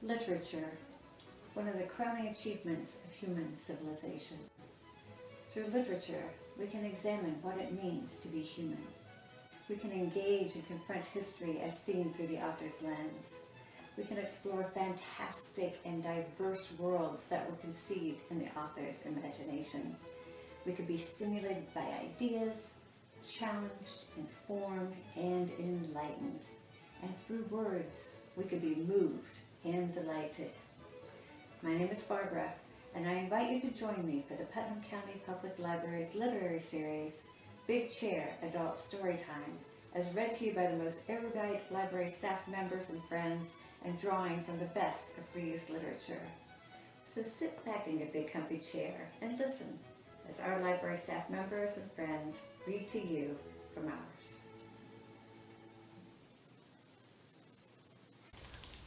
Literature, one of the crowning achievements of human civilization. Through literature, we can examine what it means to be human. We can engage and confront history as seen through the author's lens. We can explore fantastic and diverse worlds that were conceived in the author's imagination. We could be stimulated by ideas, challenged, informed, and enlightened. And through words, we could be moved and delighted. My name is Barbara, and I invite you to join me for the Putnam County Public Library's literary series, Big Chair Adult Storytime, as read to you by the most erudite library staff members and friends, and drawing from the best of free use literature. So sit back in your big comfy chair and listen as our library staff members and friends read to you from ours.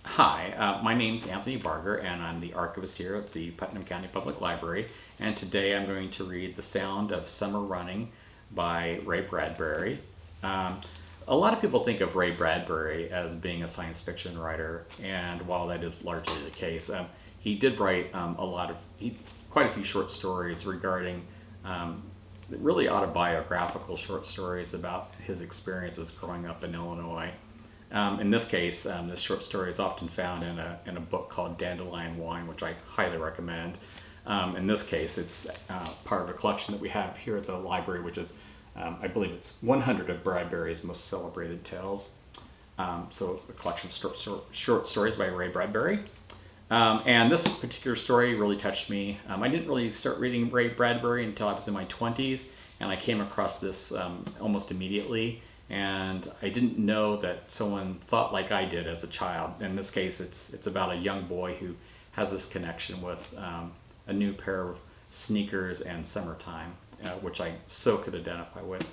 Hi, my name's Anthony Barger, and I'm the archivist here at the Putnam County Public Library. And today I'm going to read The Sound of Summer Running by Ray Bradbury. A lot of people think of Ray Bradbury as being a science fiction writer, and while that is largely the case, he did write quite a few short stories regarding really autobiographical short stories about his experiences growing up in Illinois. In this case, this short story is often found in a book called Dandelion Wine, which I highly recommend. In this case, it's part of a collection that we have here at the library, which is, I believe it's 100 of Bradbury's most celebrated tales. So a collection of short stories by Ray Bradbury. And this particular story really touched me. I didn't really start reading Ray Bradbury until I was in my 20s, and I came across this almost immediately. And I didn't know that someone thought like I did as a child. In this case, it's about a young boy who has this connection with a new pair of sneakers and summertime, which I so could identify with.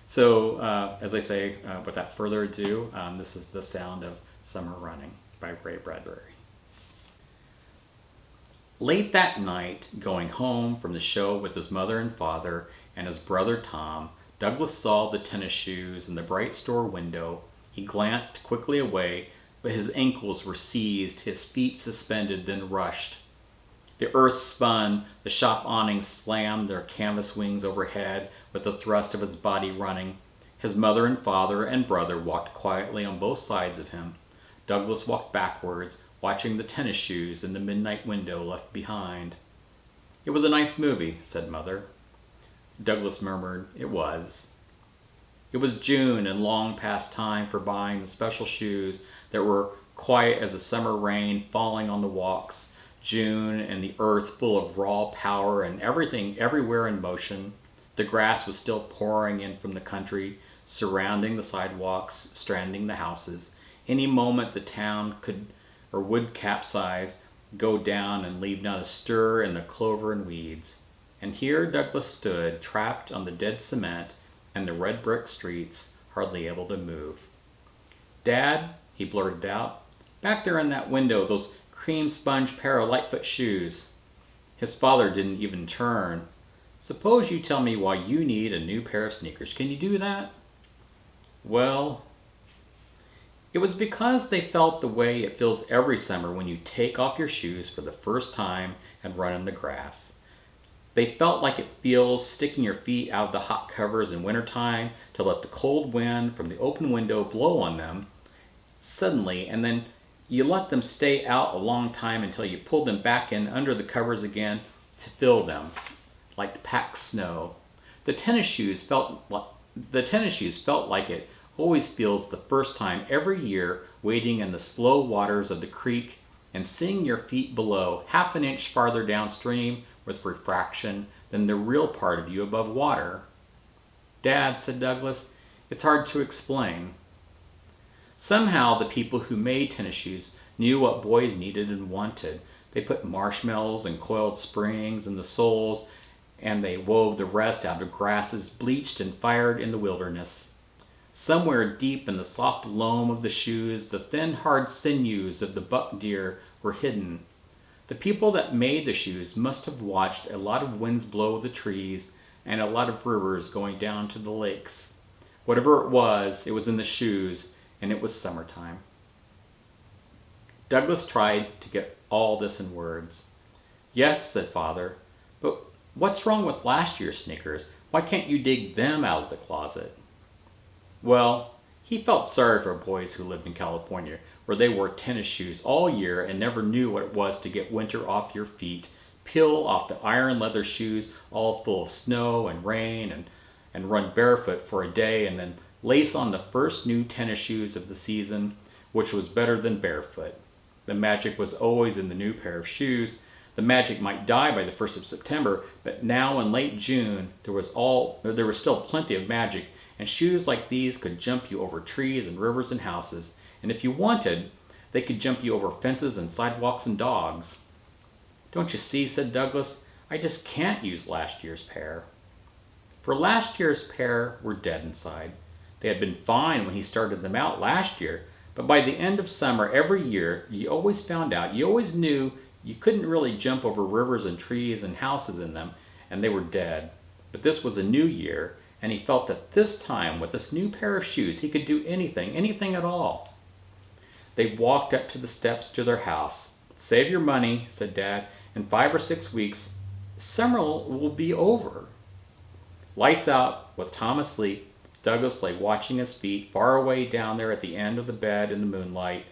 So, as I say, without further ado, this is The Sound of Summer Running by Ray Bradbury. Late that night, going home from the show with his mother and father and his brother Tom, Douglas saw the tennis shoes in the bright store window. He glanced quickly away, but his ankles were seized, his feet suspended, then rushed. The earth spun, the shop awnings slammed their canvas wings overhead with the thrust of his body running. His mother and father and brother walked quietly on both sides of him. Douglas walked backwards, watching the tennis shoes in the midnight window left behind. "It was a nice movie," said Mother. Douglas murmured, "It was." It was June and long past time for buying the special shoes that were quiet as a summer rain falling on the walks. June and the earth full of raw power and everything everywhere in motion. The grass was still pouring in from the country, surrounding the sidewalks, stranding the houses. Any moment the town would capsize, go down and leave not a stir in the clover and weeds. And here Douglas stood, trapped on the dead cement and the red brick streets, hardly able to move. "Dad," he blurted out, "back there in that window, those cream sponge pair of Lightfoot shoes." His father didn't even turn. "Suppose you tell me why you need a new pair of sneakers. Can you do that?" "Well," it was because they felt the way it feels every summer when you take off your shoes for the first time and run in the grass. They felt like it feels sticking your feet out of the hot covers in wintertime to let the cold wind from the open window blow on them suddenly, and then you let them stay out a long time until you pull them back in under the covers again to fill them, like packed snow. The tennis shoes felt like it always feels the first time every year, wading in the slow waters of the creek and seeing your feet below, half an inch farther downstream with refraction than the real part of you above water. "Dad," said Douglas, "it's hard to explain." Somehow the people who made tennis shoes knew what boys needed and wanted. They put marshmallows and coiled springs in the soles, and they wove the rest out of grasses bleached and fired in the wilderness. Somewhere deep in the soft loam of the shoes, the thin, hard sinews of the buck deer were hidden. The people that made the shoes must have watched a lot of winds blow the trees and a lot of rivers going down to the lakes. Whatever it was in the shoes, and it was summertime. Douglas tried to get all this in words. "Yes," said Father, "but what's wrong with last year's sneakers? Why can't you dig them out of the closet?" Well, he felt sorry for boys who lived in California, where they wore tennis shoes all year and never knew what it was to get winter off your feet, peel off the iron leather shoes all full of snow and rain, and run barefoot for a day, and then lace on the first new tennis shoes of the season, which was better than barefoot. The magic was always in the new pair of shoes. The magic might die by the 1st of September, but now in late June there was still plenty of magic, and shoes like these could jump you over trees and rivers and houses, and if you wanted, they could jump you over fences and sidewalks and dogs. "Don't you see," said Douglas, "I just can't use last year's pair." For last year's pair were dead inside. They had been fine when he started them out last year, but by the end of summer every year, you always knew you couldn't really jump over rivers and trees and houses in them, and they were dead. But this was a new year, and he felt that this time, with this new pair of shoes, he could do anything at all. They walked up to the steps to their house. "Save your money," said Dad. "In 5 or 6 weeks, summer will be over." Lights out, with Tom asleep, Douglas lay watching his feet far away down there at the end of the bed in the moonlight,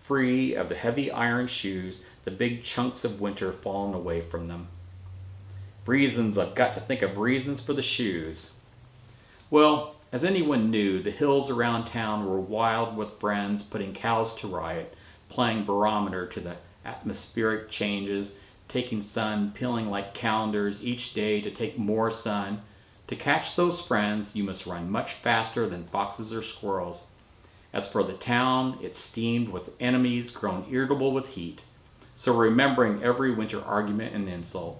free of the heavy iron shoes, the big chunks of winter fallen away from them. I've got to think of reasons for the shoes. Well, as anyone knew, the hills around town were wild with friends putting cows to riot, playing barometer to the atmospheric changes, taking sun, peeling like calendars each day to take more sun. To catch those friends, you must run much faster than foxes or squirrels. As for the town, it steamed with enemies grown irritable with heat. So remembering every winter argument and insult.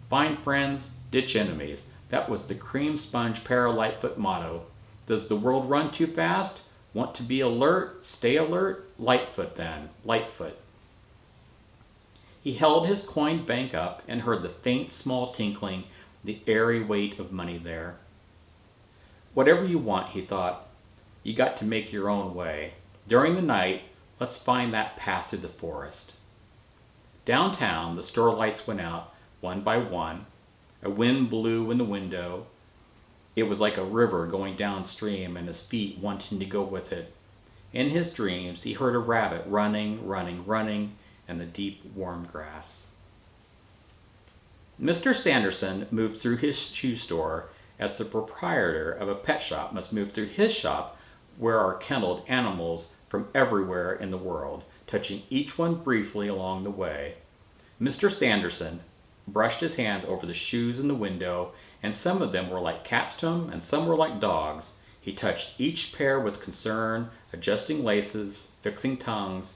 Find friends, ditch enemies. That was the cream sponge para-Lightfoot motto. Does the world run too fast? Want to be alert? Stay alert? Lightfoot then. Lightfoot. He held his coined bank up and heard the faint small tinkling, the airy weight of money there. Whatever you want, he thought, you got to make your own way. During the night, let's find that path through the forest. Downtown, the store lights went out, one by one. A wind blew in the window. It was like a river going downstream and his feet wanting to go with it. In his dreams, he heard a rabbit running in the deep, warm grass. Mr. Sanderson moved through his shoe store as the proprietor of a pet shop must move through his shop, where are kenneled animals from everywhere in the world, touching each one briefly along the way. Mr. Sanderson brushed his hands over the shoes in the window, and some of them were like cats to him, and some were like dogs. He touched each pair with concern, adjusting laces, fixing tongues.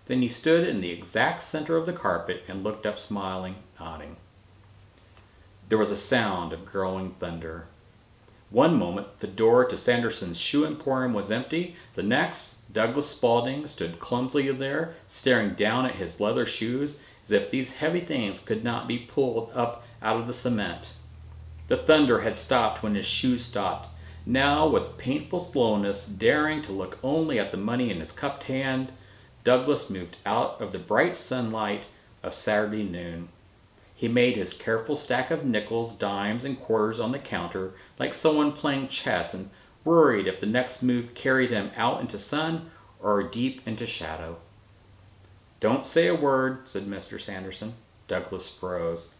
Then he stood in the exact center of the carpet and looked up, smiling, nodding. There was a sound of growing thunder. One moment, the door to Sanderson's shoe emporium was empty. The next, Douglas Spaulding stood clumsily there, staring down at his leather shoes, as if these heavy things could not be pulled up out of the cement. The thunder had stopped when his shoes stopped. Now, with painful slowness, daring to look only at the money in his cupped hand, Douglas moved out of the bright sunlight of Saturday noon. He made his careful stack of nickels, dimes, and quarters on the counter like someone playing chess, and worried if the next move carried him out into sun or deep into shadow. "Don't say a word," said Mr. Sanderson. Douglas froze.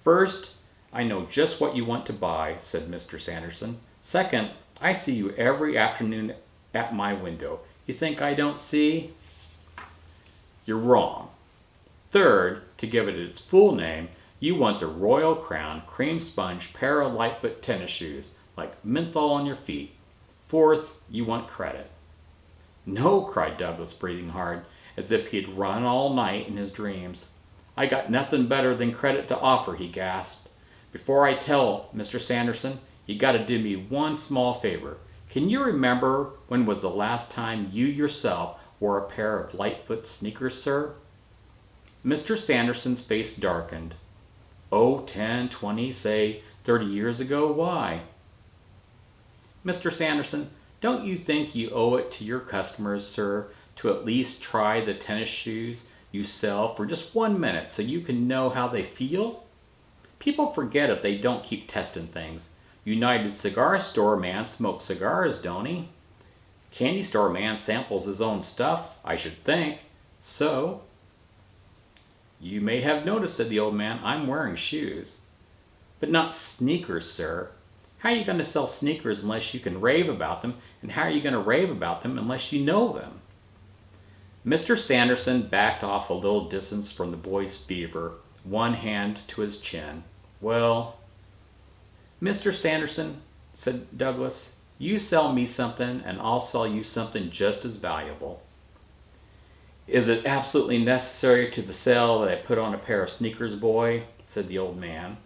"First, I know just what you want to buy," said Mr. Sanderson. "Second, I see you every afternoon at my window. You think I don't see?" "You're wrong. Third, to give it its full name, you want the Royal Crown cream sponge para-Lightfoot tennis shoes, like menthol on your feet. Fourth, you want credit." "No," cried Douglas, breathing hard, as if he had run all night in his dreams. "I got nothing better than credit to offer," he gasped. "Before I tell, Mr. Sanderson, you got to do me one small favor. Can you remember when was the last time you yourself wore a pair of Lightfoot sneakers, sir?" Mr. Sanderson's face darkened. "Oh, 10, 20, say 30 years ago. Why?" "Mr. Sanderson, don't you think you owe it to your customers, sir, to at least try the tennis shoes you sell for just 1 minute so you can know how they feel? People forget if they don't keep testing things. United Cigar Store man smokes cigars, don't he? Candy store man samples his own stuff, I should think. So, you may have noticed, said the old man, I'm wearing shoes. But not sneakers, sir. How are you going to sell sneakers unless you can rave about them? And how are you going to rave about them unless you know them? Mr. Sanderson backed off a little distance from the boy's fever, one hand to his chin. Well, Mr. Sanderson, said Douglas, you sell me something and I'll sell you something just as valuable. Is it absolutely necessary to the sale that I put on a pair of sneakers, boy? Said the old man.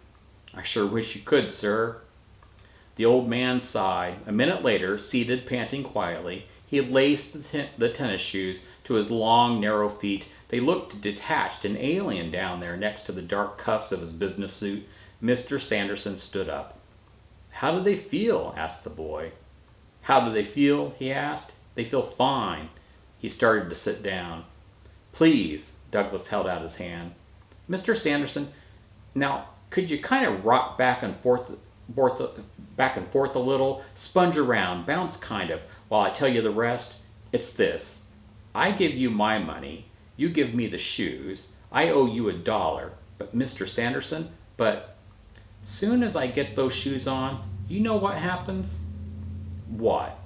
I sure wish you could, sir. The old man sighed. A minute later, seated, panting quietly, he laced the tennis shoes to his long, narrow feet. They looked detached and alien down there next to the dark cuffs of his business suit. Mr. Sanderson stood up. How do they feel? Asked the boy. How do they feel? He asked. They feel fine. He started to sit down. Please, Douglas held out his hand. Mr. Sanderson, now, could you kind of rock back and forth a little, sponge around, bounce kind of, while I tell you the rest? It's this. I give you my money. You give me the shoes. I owe you $1. But Mr. Sanderson, soon as I get those shoes on, you know what happens? What?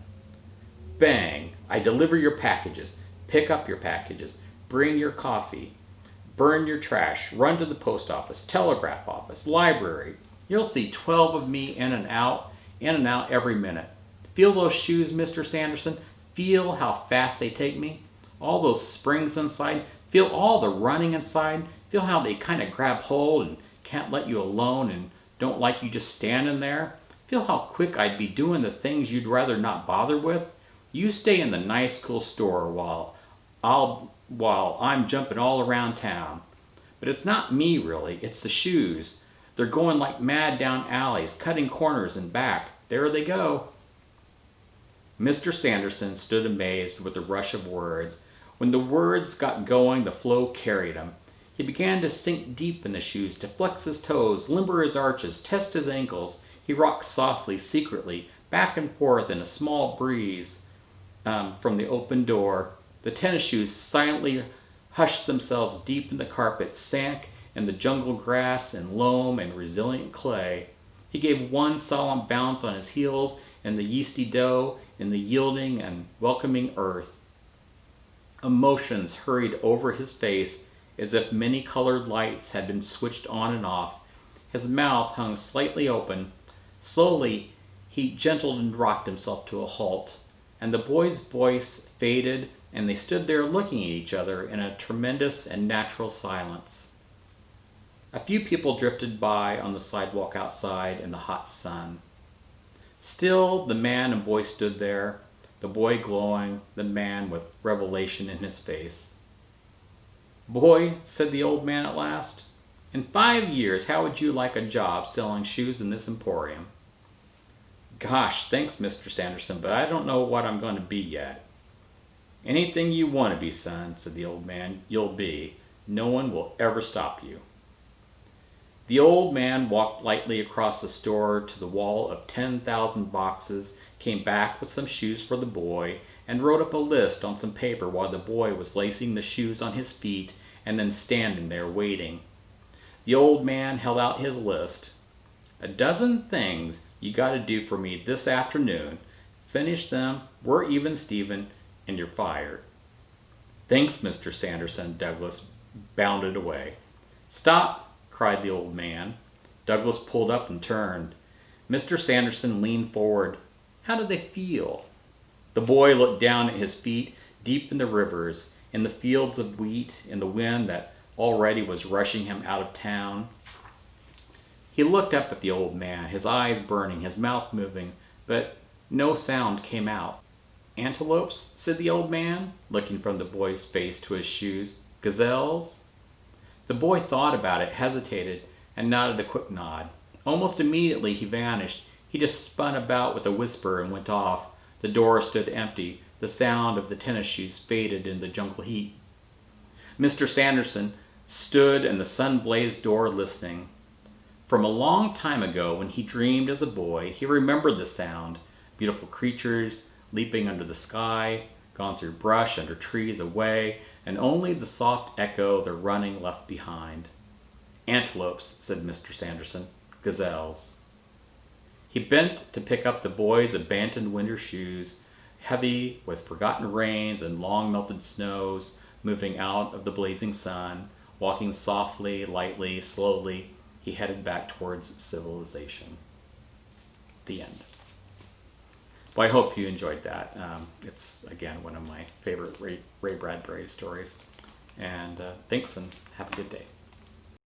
Bang! I deliver your packages, pick up your packages, bring your coffee, burn your trash, run to the post office, telegraph office, library. You'll see 12 of me in and out every minute. Feel those shoes, Mr. Sanderson? Feel how fast they take me? All those springs inside? Feel all the running inside? Feel how they kind of grab hold and can't let you alone and don't like you just standing there? Feel how quick I'd be doing the things you'd rather not bother with? You stay in the nice, cool store while I'm jumping all around town. But it's not me, really. It's the shoes. They're going like mad down alleys, cutting corners and back. There they go. Mr. Sanderson stood amazed with the rush of words. When the words got going, the flow carried him. He began to sink deep in the shoes, to flex his toes, limber his arches, test his ankles. He rocked softly, secretly, back and forth in a small breeze from the open door. The tennis shoes silently hushed themselves deep in the carpet, sank in the jungle grass and loam and resilient clay. He gave one solemn bounce on his heels in the yeasty dough, in the yielding and welcoming earth. Emotions hurried over his face as if many colored lights had been switched on and off. His mouth hung slightly open. Slowly, he gentled and rocked himself to a halt, and the boy's voice faded, and they stood there looking at each other in a tremendous and natural silence. A few people drifted by on the sidewalk outside in the hot sun. Still, the man and boy stood there, the boy glowing, the man with revelation in his face. Boy, said the old man at last, in 5 years, how would you like a job selling shoes in this emporium? Gosh, thanks, Mr. Sanderson, but I don't know what I'm going to be yet. Anything you want to be, son, said the old man, you'll be. No one will ever stop you. The old man walked lightly across the store to the wall of 10,000 boxes, came back with some shoes for the boy, and wrote up a list on some paper while the boy was lacing the shoes on his feet and then standing there waiting. The old man held out his list. 12 things you got to do for me this afternoon. Finish them, we're even, Stephen, and you're fired. Thanks, Mr. Sanderson. Douglas bounded away. Stop, cried the old man. Douglas pulled up and turned. Mr. Sanderson leaned forward. How did they feel? The boy looked down at his feet, deep in the rivers, in the fields of wheat, in the wind that already was rushing him out of town. He looked up at the old man, his eyes burning, his mouth moving, but no sound came out. Antelopes, said the old man, looking from the boy's face to his shoes. Gazelles? The boy thought about it, hesitated, and nodded a quick nod. Almost immediately he vanished. He just spun about with a whisper and went off. The door stood empty. The sound of the tennis shoes faded in the jungle heat. Mr. Sanderson stood in the sun-blazed door listening. From a long time ago, when he dreamed as a boy, he remembered the sound. Beautiful creatures leaping under the sky, gone through brush under trees away, and only the soft echo of their running left behind. Antelopes, said Mr. Sanderson. Gazelles. He bent to pick up the boy's abandoned winter shoes, heavy with forgotten rains and long melted snows, moving out of the blazing sun. Walking softly, lightly, slowly, he headed back towards civilization. The end. Well, I hope you enjoyed that. It's, again, one of my favorite Ray Bradbury stories. And thanks, and have a good day.